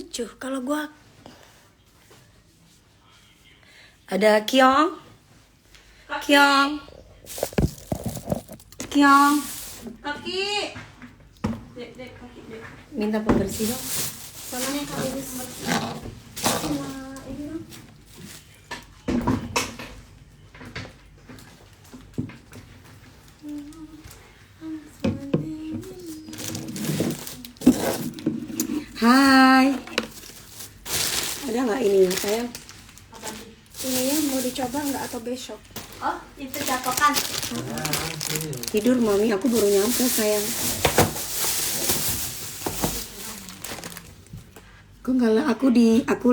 lucu kalau gua ada Kyong. Kaki. Dek, kaki, Dek. Minta pembersih dong. Tangannya Kak Iris. Sama ini dong. Hai. Ada nggak ini sayang? Apa sih? Ini ya mau dicoba nggak atau besok? Oh, itu catokan. Tidur mami, aku baru nyampe sayang. Kok nggak lah, aku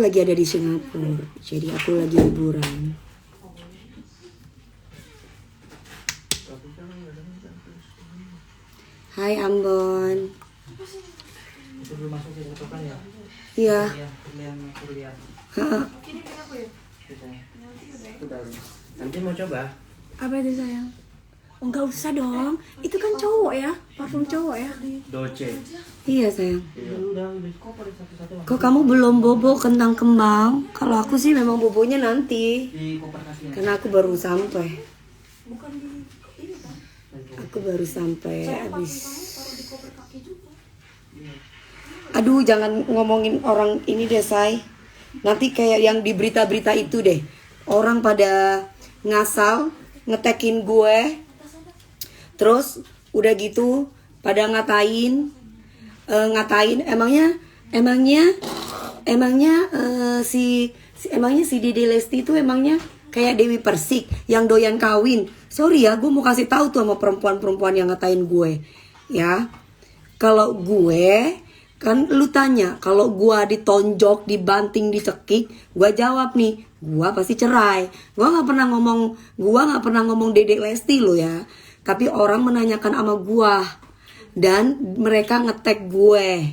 lagi ada di Singapura, jadi aku lagi liburan. Hai Ambon. Itu belum masuk ke catokan ya? Iya. Kuliah. Ha-ha. Ini punya aku ya? Udah. Nanti mau coba? Apa itu sayang? Oh, nggak usah dong. Itu kan cowok ya, parfum cowok ya. Dolce. Iya sayang. Udah koper satu-satu. Kok kamu belum bobo kentang kembang? Kalau aku sih memang bobonya nanti, Di koper kasih. karena aku baru sampai. Bukan di ini kan? Aku baru sampai habis. Taruh di koper kaki juga. Aduh, jangan ngomongin orang ini deh, Say. Nanti kayak yang di berita-berita itu deh. Orang pada ngasal, ngetekin gue. Terus udah gitu pada ngatain emangnya si Dede Lesti itu emangnya kayak Dewi Persik yang doyan kawin. Sorry ya, gue mau kasih tahu tuh sama perempuan-perempuan yang ngatain gue. Ya. Kalau gue kan lu tanya, kalau gue ditonjok, dibanting, dicekik, gue jawab nih, gue pasti cerai. Gue nggak pernah ngomong Dedek Lesti lo ya. Tapi orang menanyakan sama gue dan mereka nge-tag gue,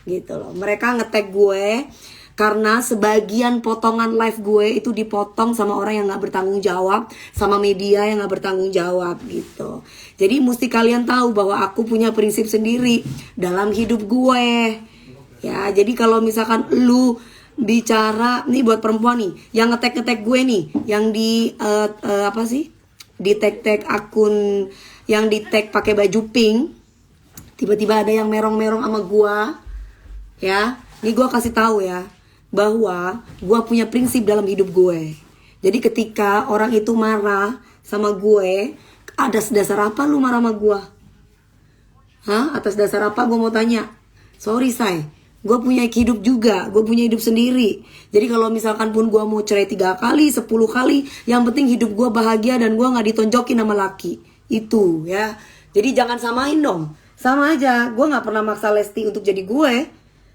gitu loh. Mereka nge-tag gue karena sebagian potongan live gue itu dipotong sama orang yang nggak bertanggung jawab, sama media yang nggak bertanggung jawab gitu. Jadi mesti kalian tahu bahwa aku punya prinsip sendiri dalam hidup gue. Ya, jadi kalau misalkan lu bicara nih buat perempuan nih, yang ngetek gue nih, yang di apa sih? Di tag akun yang di tag pakai baju pink, tiba-tiba ada yang merong-merong sama gua, ya. Ini gua kasih tahu ya bahwa gua punya prinsip dalam hidup gue. Jadi ketika orang itu marah sama gue, atas dasar apa lu marah sama gua? Hah? Atas dasar apa? Gua mau tanya. Sorry, Say. Gue punya hidup juga, gue punya hidup sendiri. Jadi kalau misalkan pun gue mau cerai 3 kali, 10 kali, yang penting hidup gue bahagia dan gue gak ditonjokin sama laki. Itu ya. Jadi jangan samain dong. Sama aja, gue gak pernah maksa Lesti untuk jadi gue.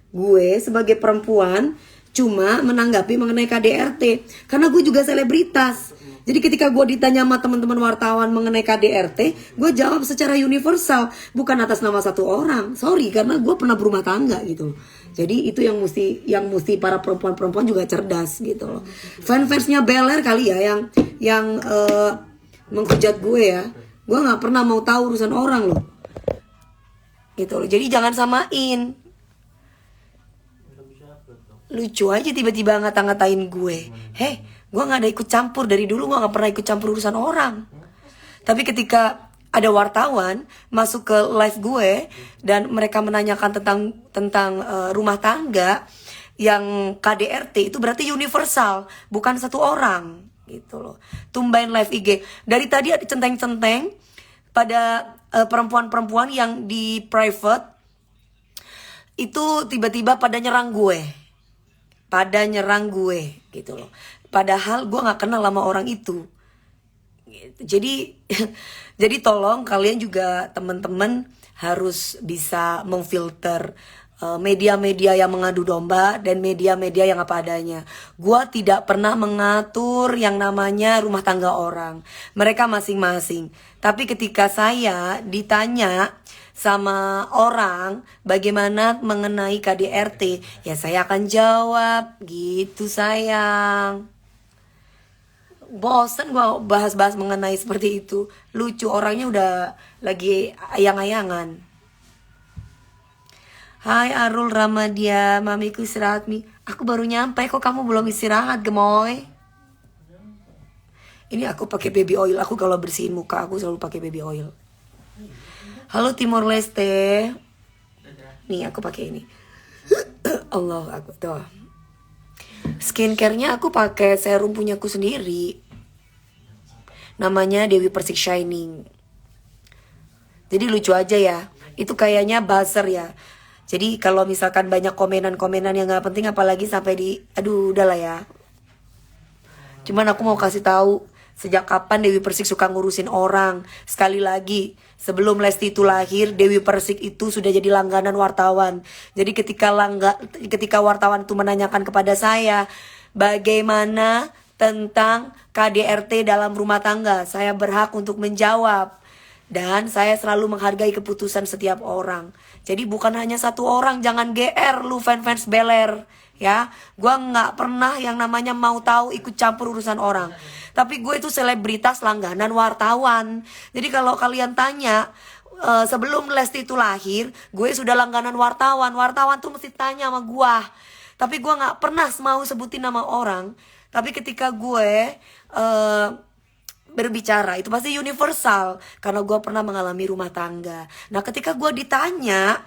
Gue sebagai perempuan cuma menanggapi mengenai KDRT. Karena gue juga selebritas. Jadi ketika gue ditanya sama teman-teman wartawan mengenai KDRT, gue jawab secara universal, bukan atas nama satu orang. Sorry, karena gue pernah berumah tangga gitu. Jadi itu yang mesti para perempuan-perempuan juga cerdas gitu loh. Fansnya Beler kali ya yang menghujat gue ya. Gue nggak pernah mau tahu urusan orang loh. Gitu loh. Jadi jangan samain. Lucu aja tiba-tiba ngata-ngatain gue. Gue gak ada ikut campur. Dari dulu gue gak pernah ikut campur urusan orang. Tapi ketika ada wartawan masuk ke live gue dan mereka menanyakan tentang rumah tangga yang KDRT, itu berarti universal, bukan satu orang gitu loh. Tumbain live IG. Dari tadi ada centeng-centeng pada perempuan-perempuan yang di private itu tiba-tiba pada nyerang gue gitu loh. Padahal gue gak kenal sama orang itu gitu. Jadi tolong kalian juga teman-teman harus bisa memfilter media-media yang mengadu domba dan media-media yang apa adanya. Gue tidak pernah mengatur yang namanya rumah tangga orang. Mereka masing-masing. Tapi ketika saya ditanya sama orang bagaimana mengenai KDRT, ya saya akan jawab gitu sayang. Bosen gue bahas-bahas mengenai seperti itu. Lucu, orangnya udah lagi ayang-ayangan. Hai Arul Ramadia, mamiku istirahat Mi. Aku baru nyampe, kok kamu belum istirahat gemoy? Ini aku pakai baby oil. Aku kalau bersihin muka aku selalu pakai baby oil. Halo Timor Leste. Nih aku pakai ini. Allah aku tuh. Skincare-nya aku pakai serum punyaku sendiri. Namanya Dewi Persik Shining. Jadi lucu aja ya. Itu kayaknya buzzer ya. Jadi kalau misalkan banyak komenan-komenan yang nggak penting, apalagi sampai di, aduh udahlah ya. Cuman aku mau kasih tahu sejak kapan Dewi Persik suka ngurusin orang. Sekali lagi, sebelum Lesti itu lahir, Dewi Persik itu sudah jadi langganan wartawan. Jadi ketika wartawan itu menanyakan kepada saya bagaimana tentang KDRT dalam rumah tangga, saya berhak untuk menjawab. Dan saya selalu menghargai keputusan setiap orang. Jadi bukan hanya satu orang, jangan GR lu fans Beler. Ya, gue nggak pernah yang namanya mau tahu ikut campur urusan orang. Tapi gue itu selebritas langganan wartawan. Jadi kalau kalian tanya, sebelum Lesti itu lahir, gue sudah langganan wartawan. Wartawan tuh mesti tanya sama gue. Tapi gue nggak pernah mau sebutin nama orang. Tapi ketika gue berbicara itu pasti universal, karena gue pernah mengalami rumah tangga. Nah ketika gue ditanya,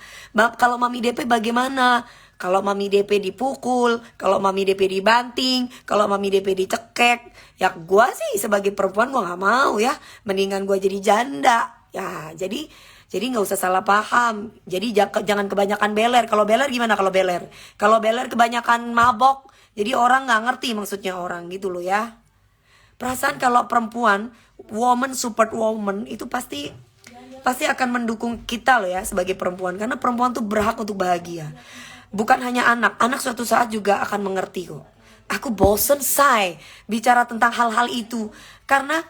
kalau Mami DP bagaimana? Kalau Mami DP dipukul, kalau Mami DP dibanting, kalau Mami DP dicekek, ya gue sih sebagai perempuan gue nggak mau ya, mendingan gue jadi janda ya. Jadi nggak usah salah paham. Jadi jangan kebanyakan beler. Kalau beler gimana? Kalau beler kebanyakan mabok, jadi orang nggak ngerti maksudnya orang gitu loh ya. Perasaan kalau perempuan, woman support woman, itu pasti akan mendukung kita loh ya sebagai perempuan. Karena perempuan tuh berhak untuk bahagia. Bukan hanya anak suatu saat juga akan mengerti kok. Aku bosen say bicara tentang hal-hal itu. Karena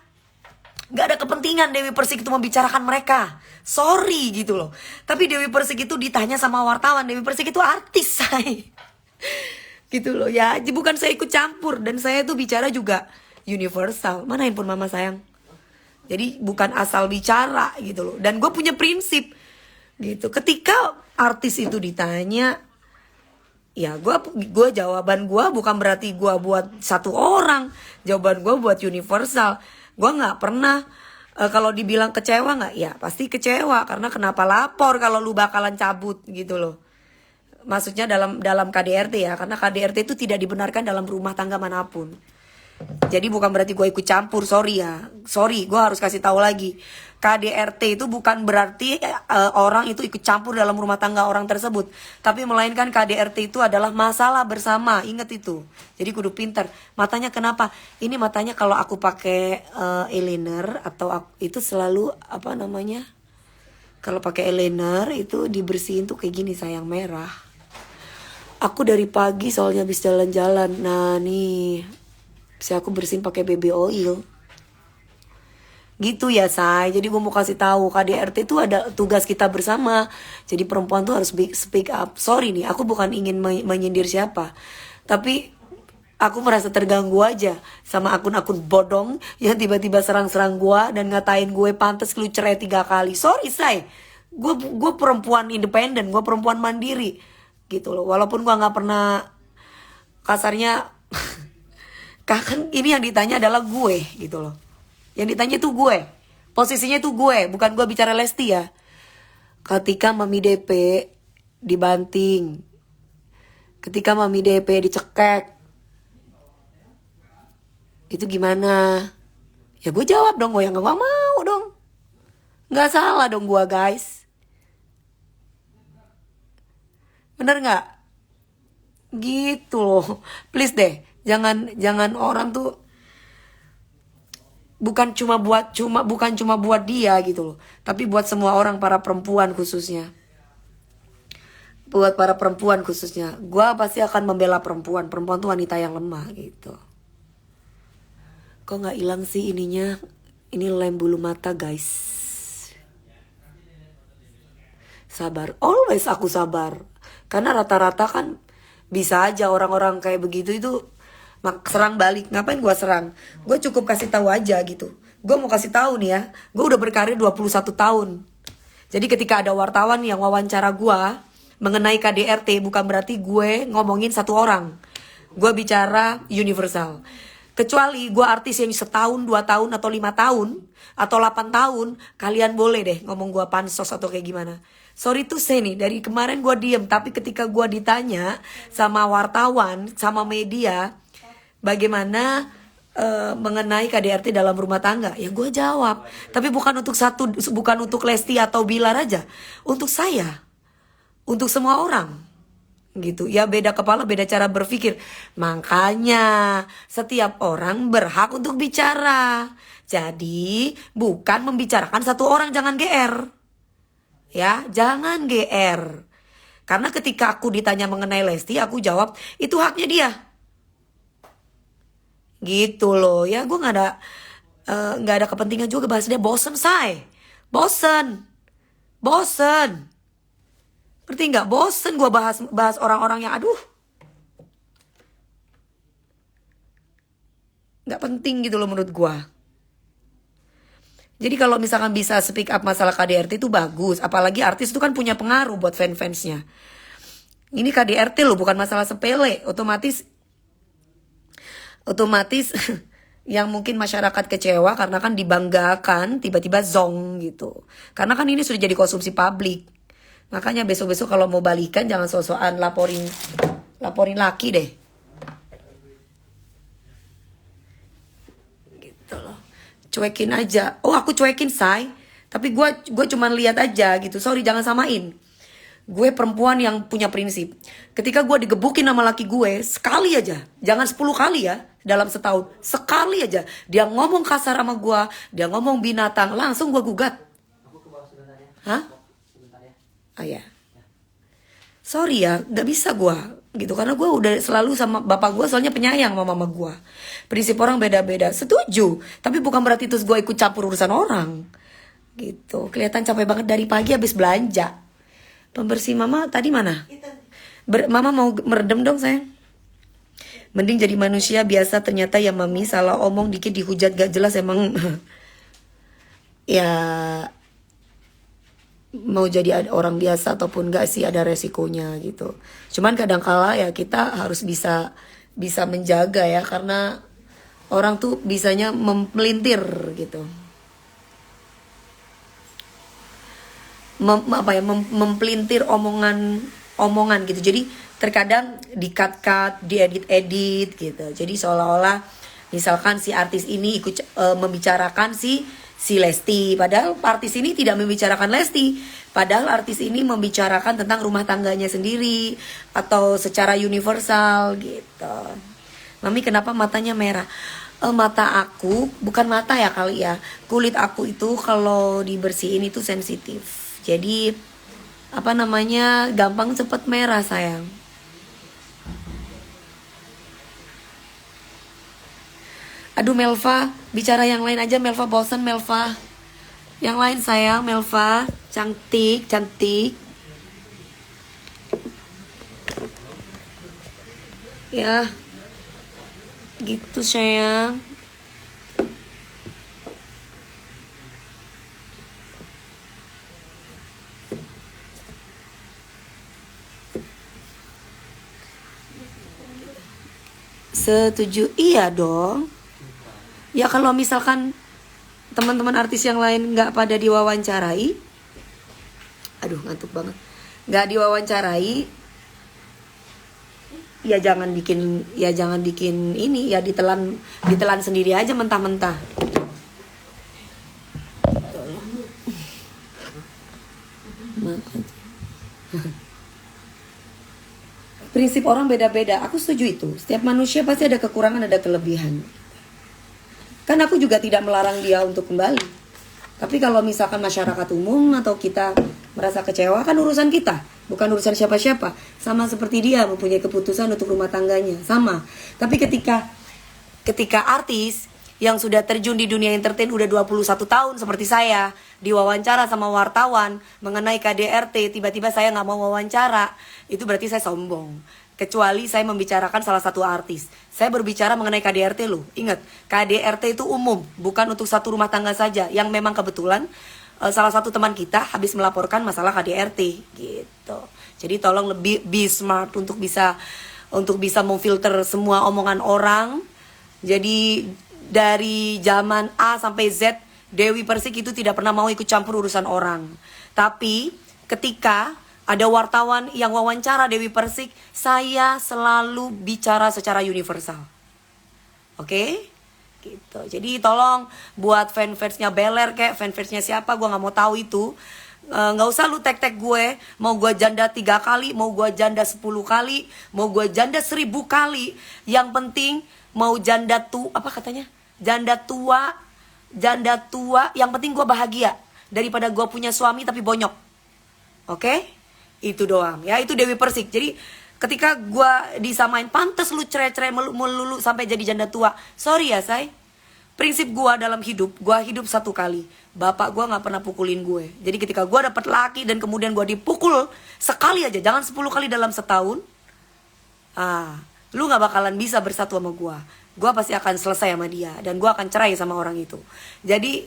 gak ada kepentingan Dewi Persik itu membicarakan mereka. Sorry gitu loh. Tapi Dewi Persik itu ditanya sama wartawan, Dewi Persik itu artis say. Gitu loh ya. Bukan saya ikut campur. Dan saya tuh bicara juga universal. Mana handphone mama sayang? Jadi bukan asal bicara gitu loh. Dan gue punya prinsip gitu. Ketika artis itu ditanya, ya gue jawaban gue bukan berarti gue buat satu orang. Jawaban gue buat universal. Gue nggak pernah kalau dibilang kecewa nggak? Ya pasti kecewa, karena kenapa lapor kalau lu bakalan cabut gitu loh. Maksudnya dalam KDRT ya, karena KDRT itu tidak dibenarkan dalam rumah tangga manapun. Jadi bukan berarti gue ikut campur, sorry ya. Sorry, gue harus kasih tahu lagi. KDRT itu bukan berarti orang itu ikut campur dalam rumah tangga orang tersebut. Tapi melainkan KDRT itu adalah masalah bersama. Ingat itu. Jadi kudu pintar. Matanya kenapa? Ini matanya kalau aku pakai eyeliner atau itu selalu apa namanya? Kalau pakai eyeliner itu dibersihin tuh kayak gini sayang, merah. Aku dari pagi soalnya habis jalan-jalan. Nah nih, bisa aku bersihin pakai baby oil. Gitu ya say. Jadi gue mau kasih tahu KDRT itu ada tugas kita bersama. Jadi perempuan tuh harus speak up. Sorry nih, aku bukan ingin menyindir siapa. Tapi aku merasa terganggu aja sama akun-akun bodong yang tiba-tiba serang-serang gue dan ngatain gue pantas lu cerai 3 kali. Sorry say. Gue perempuan independen, gue perempuan mandiri. Gitu loh. Walaupun gue nggak pernah kasarnya kan ini yang ditanya adalah gue gitu loh. Yang ditanya itu gue. Posisinya itu gue, bukan gue bicara Lesti ya. Ketika Mami DP dibanting, ketika Mami DP dicekek, itu gimana? Ya gue jawab dong, gue yang gak mau dong. Gak salah dong gue guys. Bener gak? Gitu loh. Please deh, jangan orang tuh bukan cuma buat dia gitu loh, tapi buat semua orang, para perempuan khususnya. Buat para perempuan khususnya, gue pasti akan membela perempuan. Perempuan tuh wanita yang lemah gitu. Kok nggak hilang sih ininya? Ini lem bulu mata guys. Sabar, always aku sabar. Karena rata-rata kan bisa aja orang-orang kayak begitu itu serang balik. Ngapain gue serang? Gue cukup kasih tahu aja gitu. Gue mau kasih tahu nih ya, gue udah berkarir 21 tahun. Jadi ketika ada wartawan yang wawancara gue, mengenai KDRT bukan berarti gue ngomongin satu orang. Gue bicara universal. Kecuali gue artis yang setahun, 2 tahun, atau 5 tahun, atau 8 tahun, kalian boleh deh ngomong gue pansos atau kayak gimana. Sorry tuh say nih, dari kemarin gue diem, tapi ketika gue ditanya sama wartawan, sama media, bagaimana mengenai KDRT dalam rumah tangga, ya gue jawab. Tapi bukan untuk Lesti atau Bilar aja, untuk saya, untuk semua orang. Gitu ya, beda kepala beda cara berpikir, makanya setiap orang berhak untuk bicara. Jadi bukan membicarakan satu orang, jangan GR ya, jangan GR. Karena ketika aku ditanya mengenai Lesti, aku jawab itu haknya dia gitu loh ya. Gue nggak ada kepentingan juga bahas dia. Bosen ngerti nggak? Bosen gue bahas orang-orang yang aduh nggak penting gitu loh menurut gue. Jadi kalau misalkan bisa speak up masalah KDRT itu bagus. Apalagi artis itu kan punya pengaruh buat fans-fansnya. Ini KDRT loh, bukan masalah sepele. Otomatis yang mungkin masyarakat kecewa karena kan dibanggakan tiba-tiba zong gitu. Karena kan ini sudah jadi konsumsi publik. Makanya besok-besok kalau mau balikan jangan so-soan laporin laki deh. Gitu loh. Cuekin aja. Oh, aku cuekin, say. Tapi gue cuman lihat aja gitu. Sorry, jangan samain. Gue perempuan yang punya prinsip. Ketika gue digebukin sama laki gue, sekali aja, jangan 10 kali ya dalam setahun, sekali aja dia ngomong kasar sama gue, dia ngomong binatang, langsung gue gugat. Aku ke bawah sebentar ya. Hah? Sebentar ya. Ah ya. Sorry ya, gak bisa gue gitu. Karena gue udah selalu sama bapak gue, soalnya penyayang sama mama gue. Prinsip orang beda-beda, setuju. Tapi bukan berarti terus gue ikut campur urusan orang gitu. Kelihatan capek banget dari pagi habis belanja. Pembersih mama tadi mana? Mama mau meredam dong sayang. Mending jadi manusia biasa, ternyata ya mami salah omong dikit dihujat gak jelas emang. Ya mau jadi orang biasa ataupun gak sih ada resikonya gitu. Cuman kadangkala ya kita harus bisa menjaga ya, karena orang tuh bisanya melintir gitu. Mempelintir omongan gitu. Jadi terkadang di-cut, diedit gitu. Jadi seolah-olah misalkan si artis ini ikut membicarakan si Lesti, padahal artis ini tidak membicarakan Lesti. Padahal artis ini membicarakan tentang rumah tangganya sendiri atau secara universal gitu. Mami kenapa matanya merah? Mata aku, bukan mata ya kali ya. Kulit aku itu kalau dibersihin itu sensitif. Jadi gampang cepet merah sayang. Aduh Melva, bicara yang lain aja Melva, bosan Melva. Yang lain sayang, Melva, cantik. Ya, gitu sayang. Setuju, iya dong. Ya kalau misalkan teman-teman artis yang lain nggak pada diwawancarai, aduh ngantuk banget, nggak diwawancarai, ya jangan bikin ini ya, ditelan sendiri aja mentah-mentah. Prinsip orang beda-beda, aku setuju itu. Setiap manusia pasti ada kekurangan, ada kelebihan. Kan aku juga tidak melarang dia untuk kembali. Tapi kalau misalkan masyarakat umum atau kita merasa kecewa, kan urusan kita, bukan urusan siapa-siapa. Sama seperti dia mempunyai keputusan untuk rumah tangganya, sama. Tapi ketika artis yang sudah terjun di dunia entertain udah 21 tahun seperti saya, diwawancara sama wartawan mengenai KDRT, tiba-tiba saya gak mau wawancara, itu berarti saya sombong. Kecuali saya membicarakan salah satu artis. Saya berbicara mengenai KDRT loh. Ingat, KDRT itu umum, bukan untuk satu rumah tangga saja. Yang memang kebetulan salah satu teman kita habis melaporkan masalah KDRT gitu. Jadi tolong lebih be smart untuk bisa memfilter semua omongan orang. Jadi dari zaman A sampai Z, Dewi Persik itu tidak pernah mau ikut campur urusan orang. Tapi ketika ada wartawan yang wawancara Dewi Persik, saya selalu bicara secara universal. Oke? Gitu. Jadi tolong buat fanfansnya Beler kayak fanfansnya siapa, gue nggak mau tahu itu. Nggak usah lu tag gue. Mau gue janda 3 kali, mau gue janda 10 kali, mau gue janda 1000 kali. Yang penting mau janda apa katanya? Janda tua. Yang penting gue bahagia daripada gue punya suami tapi bonyok. Oke? Itu doang. Ya itu Dewi Persik. Jadi ketika gue disamain pantes lu cerai-cerai melulu sampai jadi janda tua. Sorry ya say. Prinsip gue dalam hidup, gue hidup 1 kali. Bapak gue gak pernah pukulin gue. Jadi ketika gue dapet laki dan kemudian gue dipukul sekali aja, jangan 10 kali dalam setahun, lu gak bakalan bisa bersatu sama gue. Gue pasti akan selesai sama dia dan gue akan cerai sama orang itu. Jadi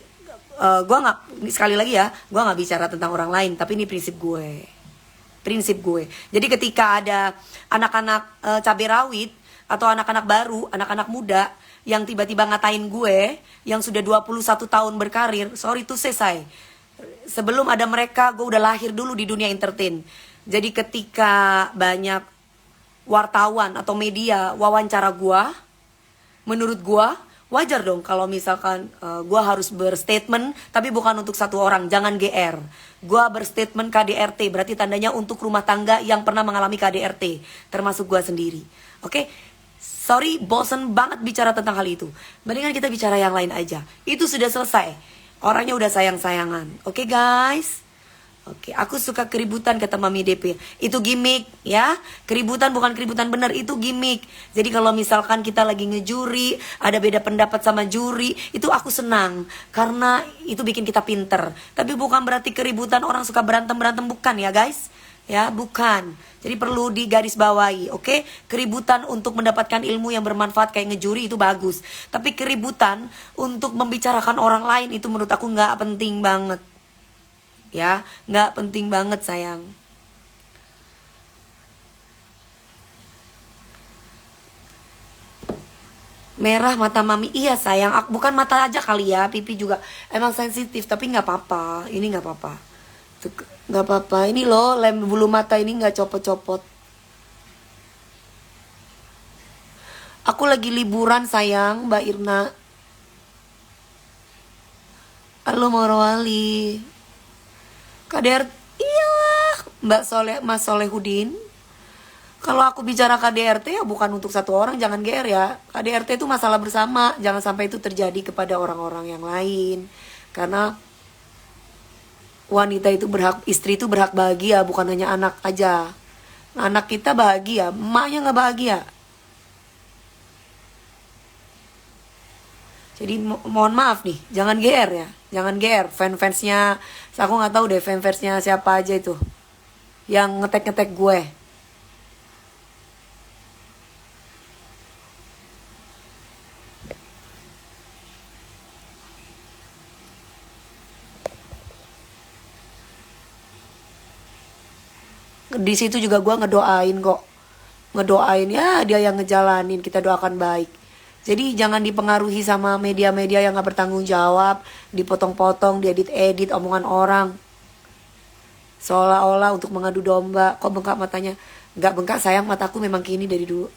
gue gak, sekali lagi ya, gue gak bicara tentang orang lain, tapi ini prinsip gue. Prinsip gue. Jadi ketika ada anak-anak cabai rawit atau anak-anak baru, anak-anak muda yang tiba-tiba ngatain gue yang sudah 21 tahun berkarir, sorry to say, sebelum ada mereka gue udah lahir dulu di dunia entertain. Jadi ketika banyak wartawan atau media wawancara gue, menurut gue wajar dong kalau misalkan gue harus berstatement, tapi bukan untuk satu orang, jangan GR. Gue berstatement KDRT, berarti tandanya untuk rumah tangga yang pernah mengalami KDRT, termasuk gue sendiri. Oke? Sorry, bosen banget bicara tentang hal itu. Mendingan kita bicara yang lain aja. Itu sudah selesai. Orangnya udah sayang-sayangan. Oke guys? Oke, aku suka keributan kata Mami DP. Itu gimmick ya. Keributan bukan keributan benar, itu gimmick. Jadi kalau misalkan kita lagi ngejuri, ada beda pendapat sama juri, itu aku senang. Karena itu bikin kita pinter. Tapi bukan berarti keributan orang suka berantem-berantem, bukan ya guys. Ya, bukan. Jadi perlu digarisbawahi, oke? Keributan untuk mendapatkan ilmu yang bermanfaat kayak ngejuri itu bagus. Tapi keributan untuk membicarakan orang lain itu menurut aku nggak penting banget. Ya, nggak penting banget sayang. Merah mata mami, iya sayang. Bukan mata aja kali ya, pipi juga emang sensitif. Tapi nggak apa-apa, ini nggak apa-apa. Nggak apa-apa, ini loh lem bulu mata ini nggak copot-copot. Aku lagi liburan sayang, Mbak Irna. Halo Morowali. KDR, iya Mbak Mas Solehudin. Kalau aku bicara KDRT ya bukan untuk satu orang, jangan GR ya. KDRT itu masalah bersama, jangan sampai itu terjadi kepada orang-orang yang lain. Karena wanita itu istri itu berhak bahagia, bukan hanya anak aja. Anak kita bahagia, emaknya nggak bahagia. Jadi mohon maaf nih, jangan GR ya, jangan GR. Fans-fansnya, aku nggak tahu deh fans-fansnya siapa aja itu yang ngetek-ngetek gue. Di situ juga gue ngedoain kok, ngedoain ya dia yang ngejalanin, kita doakan baik. Jadi jangan dipengaruhi sama media-media yang gak bertanggung jawab, dipotong-potong, diedit-edit omongan orang, seolah-olah untuk mengadu domba. Kok bengkak matanya? Gak bengkak sayang, mataku memang gini dari dulu.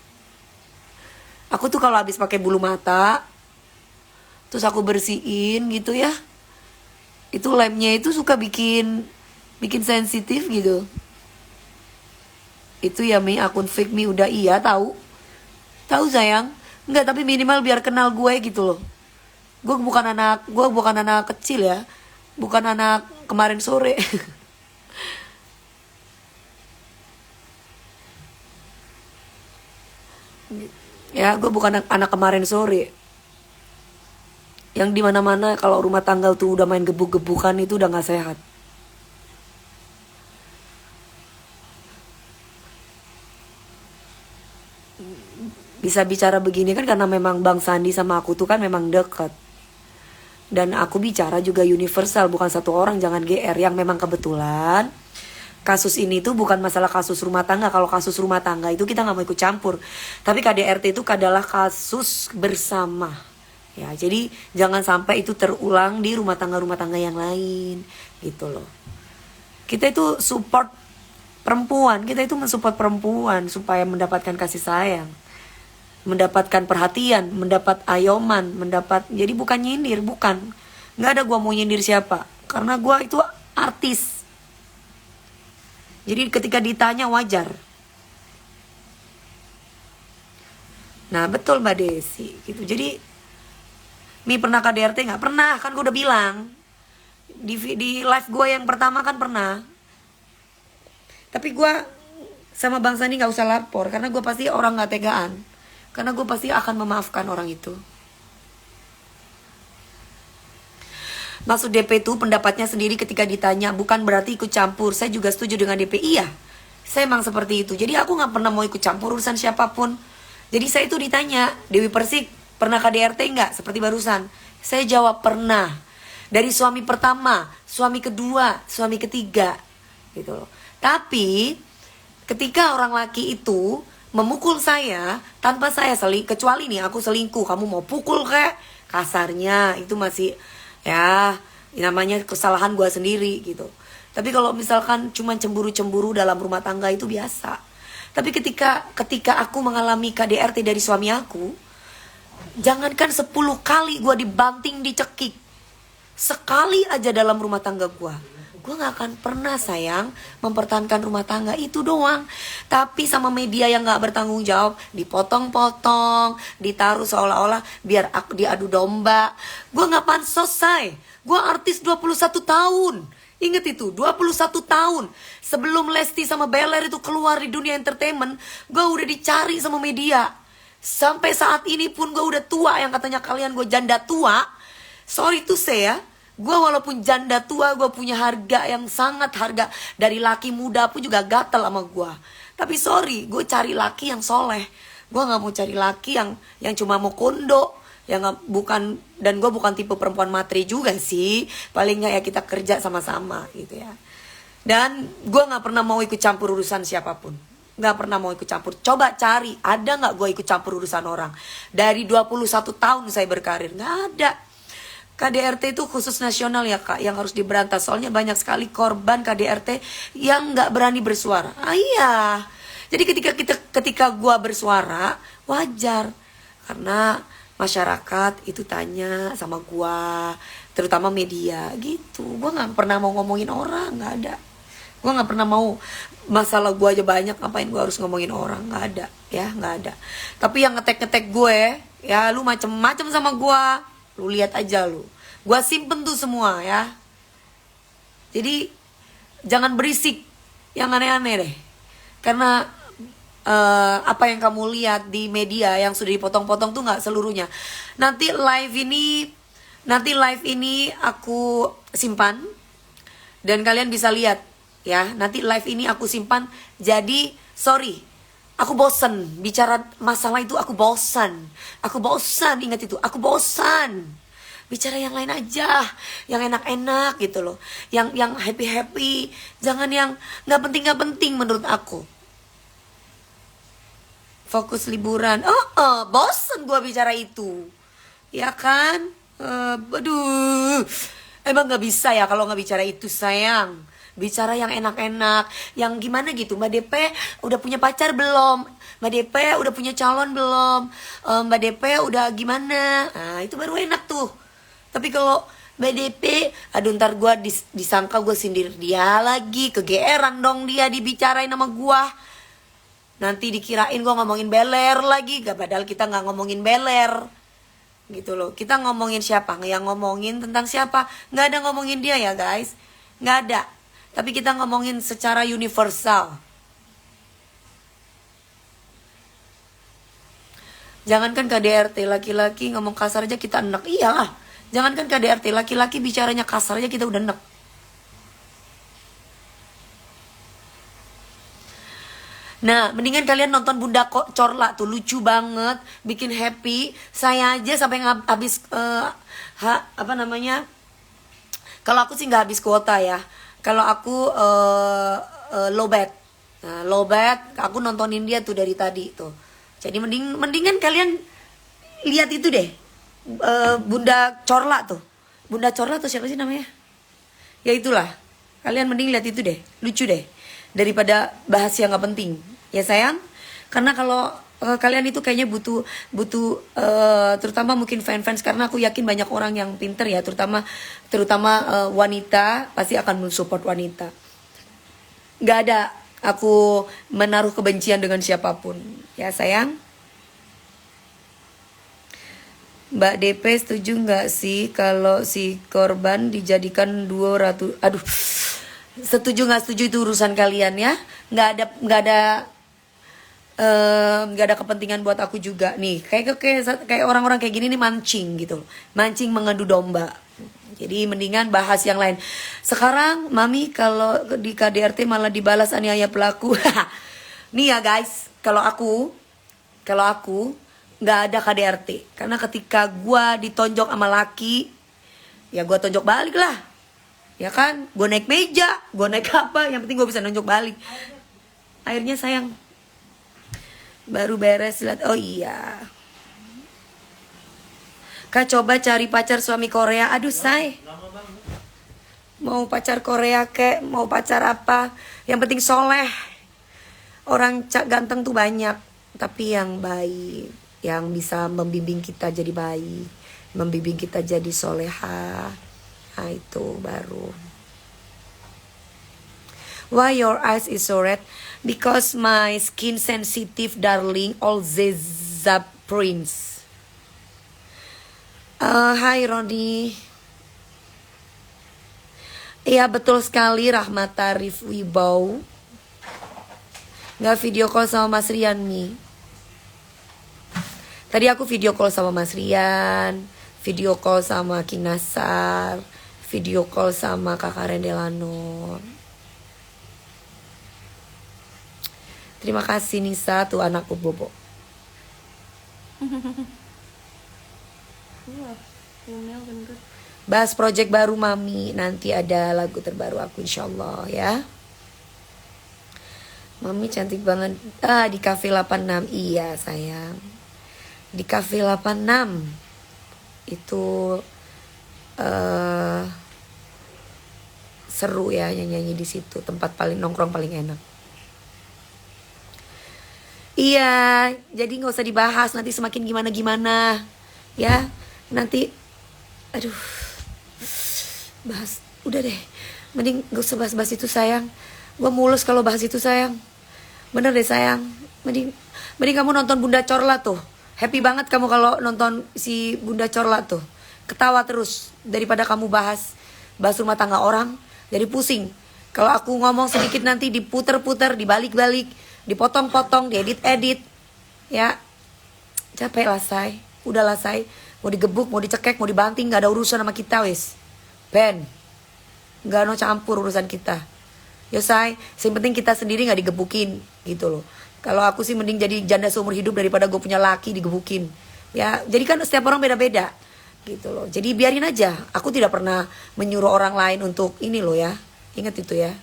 Aku tuh kalau habis pakai bulu mata, terus aku bersihin gitu ya, itu lemnya itu suka bikin sensitif gitu. Itu ya Mi, akun fake Mi udah iya tahu sayang. Enggak, tapi minimal biar kenal gue gitu loh. Gue bukan anak kecil ya, bukan anak kemarin sore. Ya, gue bukan anak kemarin sore. Yang dimana-mana kalau rumah tangga tuh udah main gebuk-gebukan itu udah nggak sehat. Bisa bicara begini kan karena memang Bang Sandi sama aku tuh kan memang deket. Dan aku bicara juga universal, bukan satu orang, jangan GR. Yang memang kebetulan kasus ini tuh bukan masalah kasus rumah tangga. Kalau kasus rumah tangga itu kita nggak mau ikut campur. Tapi KDRT itu adalah kasus bersama. Ya, jadi jangan sampai itu terulang di rumah tangga yang lain, gitu loh. Kita itu support perempuan, kita itu mensupport perempuan supaya mendapatkan kasih sayang, mendapatkan perhatian, mendapat ayoman, jadi bukan nyindir, bukan. Nggak ada gua mau nyindir siapa, karena gua itu artis. Jadi ketika ditanya wajar. Nah betul Mbak Desi, gitu. Jadi Mi pernah KDRT nggak? Pernah, kan gue udah bilang di live gue yang pertama kan pernah. Tapi gue sama Bang Sandi nggak usah lapor, karena gue pasti orang nggak tegaan, karena gue pasti akan memaafkan orang itu. Maksud DP itu pendapatnya sendiri ketika ditanya, bukan berarti ikut campur. Saya juga setuju dengan DP, iya. Saya emang seperti itu. Jadi aku nggak pernah mau ikut campur urusan siapapun. Jadi saya itu ditanya, Dewi Persik pernah KDRT nggak? Seperti barusan. Saya jawab pernah. Dari suami pertama, suami kedua, suami ketiga, gitu loh. Tapi ketika orang laki itu memukul saya tanpa saya kecuali nih aku selingkuh, kamu mau pukul kayak kasarnya, itu masih ya namanya kesalahan gue sendiri gitu. Tapi kalau misalkan cuma cemburu-cemburu dalam rumah tangga itu biasa. Tapi ketika aku mengalami KDRT dari suami aku, jangankan 10 kali gue dibanting, dicekik, sekali aja dalam rumah tangga gue gak akan pernah sayang mempertahankan rumah tangga itu doang. Tapi sama media yang gak bertanggung jawab, dipotong-potong, ditaruh seolah-olah biar aku diadu domba. Gue gak pansos, say. Gue artis 21 tahun. Ingat itu, 21 tahun. Sebelum Lesti sama Beller itu keluar di dunia entertainment, gue udah dicari sama media. Sampai saat ini pun gue udah tua, yang katanya kalian gue janda tua. Sorry to say ya, gue walaupun janda tua, gue punya harga yang sangat harga. Dari laki muda pun juga gatel sama gue. Tapi sorry, gue cari laki yang soleh. Gue gak mau cari laki yang cuma mau kondo, bukan. Dan gue bukan tipe perempuan materi juga sih. Paling gak ya kita kerja sama-sama gitu ya. Dan gue gak pernah mau ikut campur urusan siapapun. Gak pernah mau ikut campur. Coba cari, ada gak gue ikut campur urusan orang? Dari 21 tahun saya berkarir, gak ada. KDRT itu khusus nasional ya Kak, yang harus diberantas. Soalnya banyak sekali korban KDRT yang gak berani bersuara. Iya. Jadi ketika gue bersuara, wajar. Karena masyarakat itu tanya sama gue, terutama media gitu. Gue gak pernah mau ngomongin orang, gak ada. Gue gak pernah mau, masalah gue aja banyak, ngapain gue harus ngomongin orang, gak ada. Ya gak ada. Tapi yang ngetek-ngetek gue, ya lu macem-macem sama gue, lu lihat aja lu. Gue simpen tuh semua ya. Jadi jangan berisik yang aneh-aneh deh. Karena apa yang kamu lihat di media yang sudah dipotong-potong tuh gak seluruhnya. Nanti live ini aku simpan dan kalian bisa lihat ya. Nanti live ini aku simpan. Jadi sorry, aku bosan bicara masalah itu. Aku bosan, ingat itu, aku bosan. Bicara yang lain aja, yang enak-enak gitu loh, yang happy-happy. Jangan yang nggak penting menurut aku. Fokus liburan. Bosen gue bicara itu, ya kan? Aduh, emang nggak bisa ya kalau nggak bicara itu sayang. Bicara yang enak-enak, yang gimana gitu. Mbak DP udah punya pacar belum? Mbak DP udah punya calon belum? Mbak DP udah gimana? Nah itu baru enak tuh. Tapi kalau Mbak DP, aduh ntar gue disangka gue sindir dia lagi. Kegeeran dong dia dibicarain sama gue. Nanti dikirain gue ngomongin Beler lagi. Padahal kita gak ngomongin Beler gitu loh. Kita ngomongin siapa? Yang ngomongin tentang siapa? Gak ada ngomongin dia ya guys. Gak ada. Tapi kita ngomongin secara universal. Jangankan KDRT, laki-laki ngomong kasar aja kita enek. Iyalah. Jangankan KDRT, laki-laki bicaranya kasar aja kita udah enek. Nah, mendingan kalian nonton Bunda Corla tuh, lucu banget, bikin happy. Saya aja sampai habis kalau aku sih nggak habis kuota ya. Kalau aku Lowbat. Nah, Lowbat aku nontonin dia tuh dari tadi tuh. Jadi mendingan kalian lihat itu deh. Bunda Corla tuh. Bunda Corla tuh siapa sih namanya? Ya itulah. Kalian mending lihat itu deh. Lucu deh. Daripada bahas yang gak penting. Ya sayang. Karena kalau kalian itu kayaknya butuh terutama mungkin fans karena aku yakin banyak orang yang pinter ya, terutama wanita pasti akan mensupport wanita. Gak ada aku menaruh kebencian dengan siapapun. Ya sayang. Mbak DP setuju nggak sih kalau si korban dijadikan 200? Aduh, setuju nggak setuju itu urusan kalian ya. Nggak ada kepentingan buat aku juga nih. Kayak orang-orang kayak gini nih mancing gitu, mancing mengadu domba. Jadi mendingan bahas yang lain. Sekarang mami kalau di KDRT malah dibalas aniaya pelaku. Nih ya guys, kalau aku nggak ada KDRT karena ketika gue ditonjok sama laki ya gue tonjok balik lah, ya kan, gue naik meja, gue naik apa, yang penting gue bisa nonjok balik. Akhirnya sayang baru beres lihat. Oh iya Kak, coba cari pacar suami Korea. Aduh say, mau pacar Korea kek, mau pacar apa, yang penting soleh. Orang ganteng tuh banyak, tapi yang baik, yang bisa membimbing kita jadi baik, membimbing kita jadi soleha. Nah itu baru. Why your eyes is so red? Because my skin sensitive darling, all Zeza Prince. Hai Roni. Iya betul sekali, Rahmat Tarif Wibau. Nggak video call sama Mas Rian nih. Tadi aku video call sama Mas Rian, video call sama Kinasar, video call sama Kakak Rendelano. Terima kasih Nisa, tuh anakku Bobo. Bahas project baru Mami, nanti ada lagu terbaru aku insyaallah ya. Mami cantik banget. Di Cafe 86. Iya sayang, di Cafe 86 itu seru ya nyanyi di situ, tempat paling nongkrong paling enak. Iya, jadi nggak usah dibahas nanti semakin gimana ya. Nanti aduh, bahas udah deh, mending gak usah bahas itu sayang. Gue mulus kalau bahas itu sayang, bener deh sayang. Mending kamu nonton Bunda Corla tuh. Happy banget kamu kalau nonton si Bunda Corla tuh. Ketawa terus daripada kamu bahas rumah tangga orang. Jadi pusing. Kalau aku ngomong sedikit nanti diputer-puter, dibalik-balik, dipotong-potong, diedit-edit. Ya. Capek lah say. Udah lah say. Mau digebuk, mau dicekek, mau dibanting, gak ada urusan sama kita wis. Ben. Gak mau campur urusan kita. Yo say. Yang penting kita sendiri gak digebukin gitu loh. Kalau aku sih mending jadi janda seumur hidup daripada gue punya laki digebukin. Ya, jadi kan setiap orang beda-beda gitu loh. Jadi biarin aja. Aku tidak pernah menyuruh orang lain untuk ini loh ya. Ingat itu ya.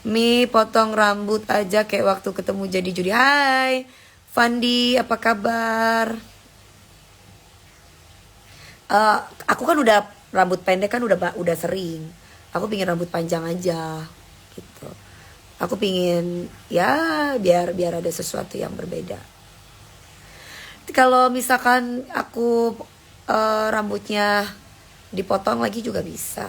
Mi potong rambut aja kayak waktu ketemu jadi judi. Hai Fandi, apa kabar? Aku kan udah rambut pendek kan udah sering. Aku pingin rambut panjang aja gitu. Aku pingin ya biar ada sesuatu yang berbeda. Kalau misalkan aku rambutnya dipotong lagi juga bisa.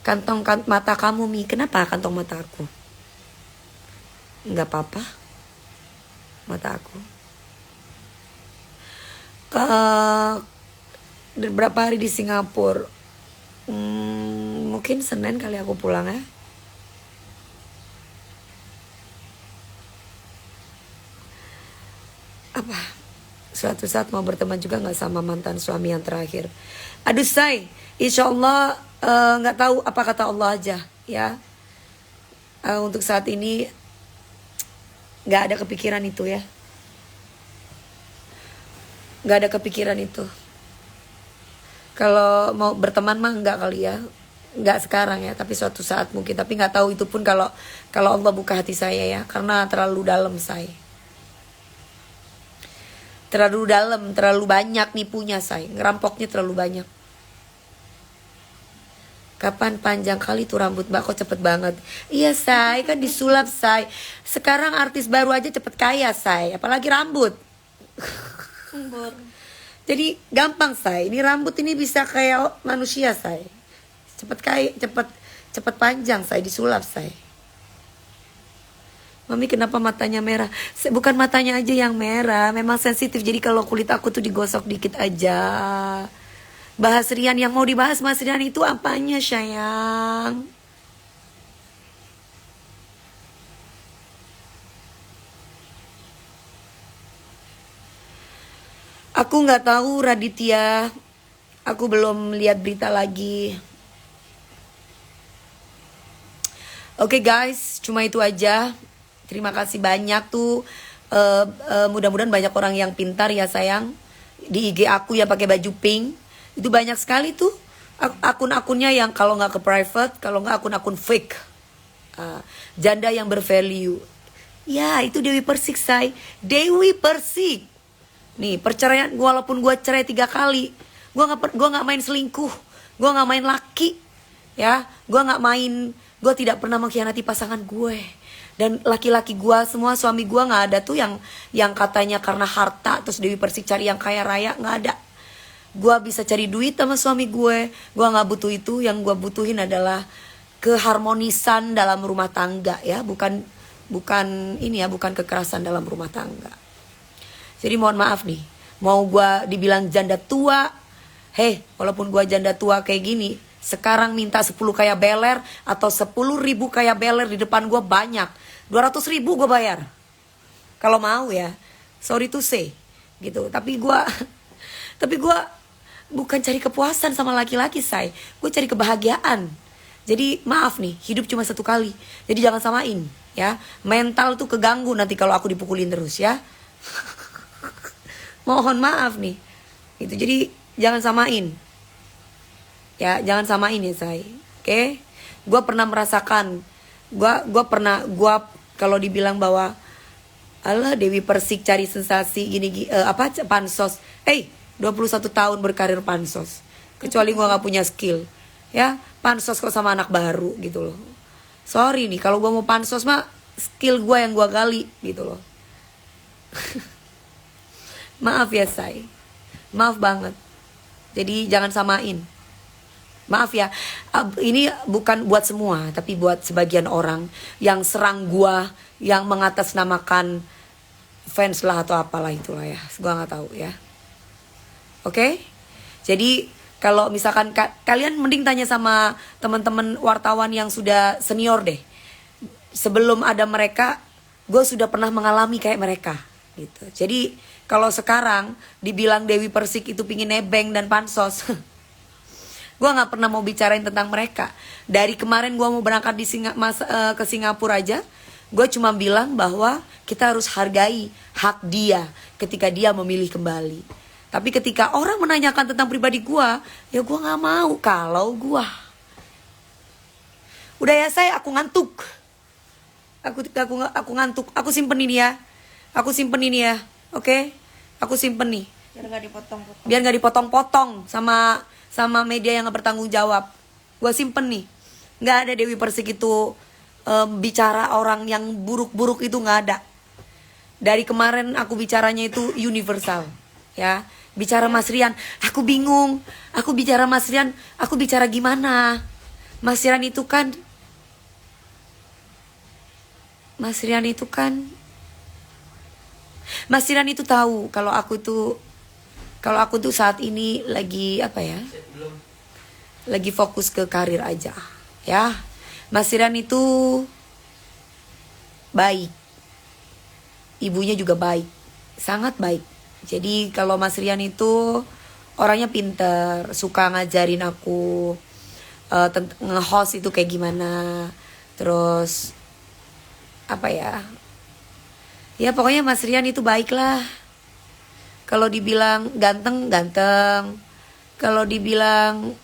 Kantong mata kamu Mi, kenapa kantong mata aku? Nggak apa-apa. Mata aku. Berapa hari di Singapura? Mungkin Senin kali aku pulang ya. Apa? Suatu saat mau berteman juga nggak sama mantan suami yang terakhir. Aduh say, insya Allah nggak tahu apa kata Allah aja ya. Untuk saat ini nggak ada kepikiran itu ya. Nggak ada kepikiran itu. Kalau mau berteman mah nggak kali ya. nggak sekarang ya, tapi suatu saat mungkin. Tapi nggak tahu itu pun kalau Allah buka hati saya ya, karena terlalu dalam saya. Terlalu dalam, terlalu banyak nipunya saya, ngerampoknya terlalu banyak. Kapan panjang kali tuh rambut mbak, kok cepet banget? Iya say, kan disulap say. Sekarang artis baru aja cepet kaya say, apalagi rambut. Jadi gampang say, ini rambut ini bisa kayak manusia say. Cepet kaya, cepet panjang say, disulap say. Mami kenapa matanya merah? Bukan matanya aja yang merah, memang sensitif. Jadi kalau kulit aku tuh digosok dikit aja. Bahas Rian, yang mau dibahas Mas Rian itu apanya sayang? Aku nggak tahu Raditya, aku belum lihat berita lagi. Oke guys, cuma itu aja. Terima kasih banyak tuh. Mudah-mudahan banyak orang yang pintar ya sayang. Di IG aku yang pakai baju pink. Itu banyak sekali tuh akun-akunnya yang kalau nggak ke private, kalau nggak akun-akun fake. Janda yang bervalue. Ya itu Dewi Persik say. Dewi Persik. Nih perceraian, walaupun gue cerai 3 kali, gue nggak main selingkuh, gue nggak main laki, ya, gue tidak pernah mengkhianati pasangan gue. Dan laki-laki gue semua, suami gue nggak ada tuh yang katanya karena harta terus Dewi Persik cari yang kaya raya, nggak ada. Gue bisa cari duit sama suami gue nggak butuh itu. Yang gue butuhin adalah keharmonisan dalam rumah tangga ya, bukan ini ya, bukan kekerasan dalam rumah tangga. Jadi mohon maaf nih, mau gue dibilang janda tua, walaupun gue janda tua kayak gini, sekarang minta 10 kayak beler atau 10.000 kayak beler di depan gue banyak, 200.000 gue bayar kalau mau ya, sorry to say gitu. Tapi gue bukan cari kepuasan sama laki-laki say, gue cari kebahagiaan. Jadi maaf nih, hidup cuma 1 kali, jadi jangan samain ya. Mental tuh keganggu nanti kalau aku dipukulin terus ya. Mohon maaf nih itu, jadi jangan samain ya, jangan samain ya say. Oke? Gue pernah merasakan, gue kalau dibilang bahwa alah Dewi Persik cari sensasi gini pansos, 21 tahun berkarir pansos, kecuali gue nggak punya skill ya, pansos kok sama anak baru gitu loh. Sorry nih, kalau gue mau pansos mah skill gue yang gue gali gitu loh. Maaf ya say, maaf banget. Jadi jangan samain. Maaf ya, ini bukan buat semua, tapi buat sebagian orang yang serang gua, yang mengatasnamakan fans lah atau apalah itulah ya, gua nggak tahu ya. Oke? Jadi kalau misalkan kalian mending tanya sama teman-teman wartawan yang sudah senior deh. Sebelum ada mereka, gue sudah pernah mengalami kayak mereka gitu. Jadi kalau sekarang dibilang Dewi Persik itu pingin nebeng dan pansos, gue nggak pernah mau bicarain tentang mereka. Dari kemarin gue mau berangkat ke Singapura aja, gue cuma bilang bahwa kita harus hargai hak dia ketika dia memilih kembali. Tapi ketika orang menanyakan tentang pribadi gue, ya gue nggak mau. Kalau gue udah ya saya, aku ngantuk. Aku ngantuk. Aku simpen ini ya. Oke? Aku simpen nih. Biar nggak dipotong-potong sama media yang gak bertanggung jawab. Gue simpen nih. Nggak ada Dewi Persik itu bicara orang yang buruk-buruk itu nggak ada. Dari kemarin aku bicaranya itu universal, ya. Bicara Mas Rian, aku bingung. Aku bicara Mas Rian, aku bicara gimana? Mas Rian itu kan Mas Rian itu tahu kalau aku tuh saat ini lagi apa ya? Lagi fokus ke karir aja, ya. Mas Rian itu baik. Ibunya juga baik, sangat baik. Jadi kalau Mas Rian itu orangnya pinter, suka ngajarin aku nge-host itu kayak gimana. Terus apa ya? Ya pokoknya Mas Rian itu baik lah. Kalau dibilang ganteng. Kalau dibilang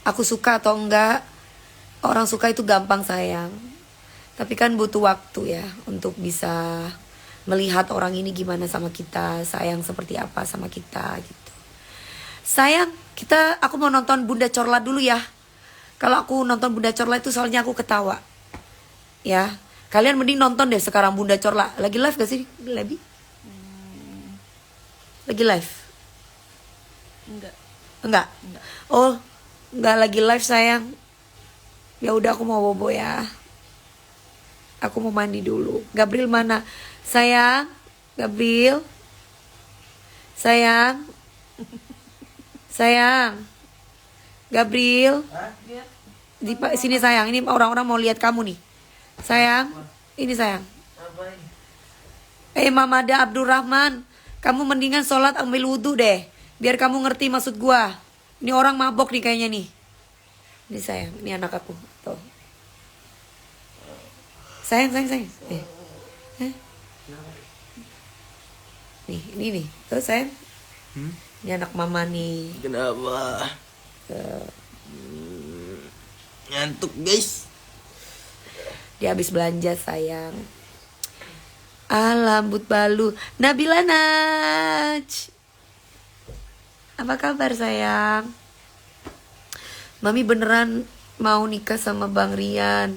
aku suka atau enggak, orang suka itu gampang sayang. Tapi kan butuh waktu ya untuk bisa melihat orang ini gimana sama kita, sayang seperti apa sama kita gitu. Sayang, aku mau nonton Bunda Corla dulu ya. Kalau aku nonton Bunda Corla itu soalnya aku ketawa. Ya, kalian mending nonton deh sekarang Bunda Corla. Lagi live gak sih, Lebi? Lagi live? Enggak. Oh, enggak lagi live sayang. Ya udah aku mau bobo ya. Aku mau mandi dulu. Gabriel mana? Sayang, Gabriel. Sayang. Sayang. Gabriel. Di sini sayang. Ini orang-orang mau lihat kamu nih. Sayang, ini sayang. Mamada Abdurrahman, kamu mendingan sholat ambil wudhu deh, biar kamu ngerti maksud gua. Ini orang mabok nih kayaknya nih. Ini sayang, ini anak aku. Tuh. Sayang. Nih, ini nih. Tuh sayang. Ini anak mama nih. Kenapa? Ngantuk guys. Dia habis belanja sayang. Lambut balu. Nabila Naj, apa kabar sayang? Mami beneran mau nikah sama Bang Rian.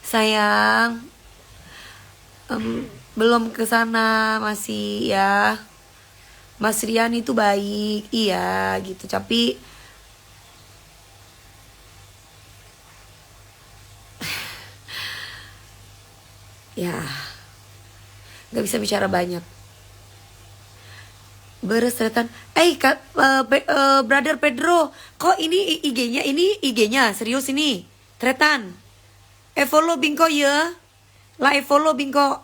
Sayang, belum kesana masih ya. Mas Rian itu baik, iya gitu. Tapi ya nggak bisa bicara banyak. Bersetan. Brother Pedro, kok ini IG-nya serius ini. Tretan. Follow bingko ya. Follow bingko.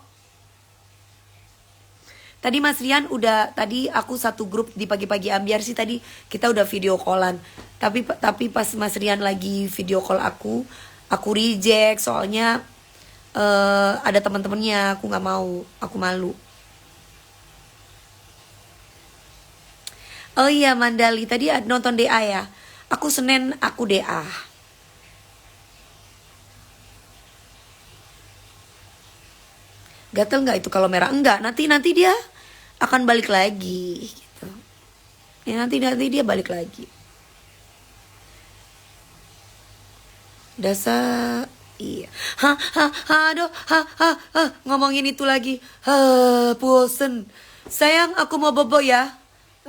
Tadi Mas Rian tadi aku satu grup di pagi-pagi ambiar sih, tadi kita udah video callan. Tapi pas Mas Rian lagi video call aku reject soalnya ada teman-temannya, aku nggak mau, aku malu. Oh iya Mandali, tadi nonton DA ya. Aku Senin aku DA. Gatel nggak itu kalau merah? Enggak, nanti dia akan balik lagi gitu. Ya nanti dia balik lagi. Dasar iya. Aduh, ngomongin itu lagi. Bosen. Sayang, aku mau bobo ya.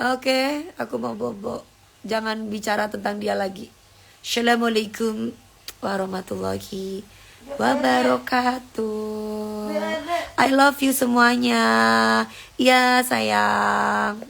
Oke, aku mau bobo. Jangan bicara tentang dia lagi. Assalamualaikum warahmatullahi wabarakatuh. I love you semuanya. Ya sayang.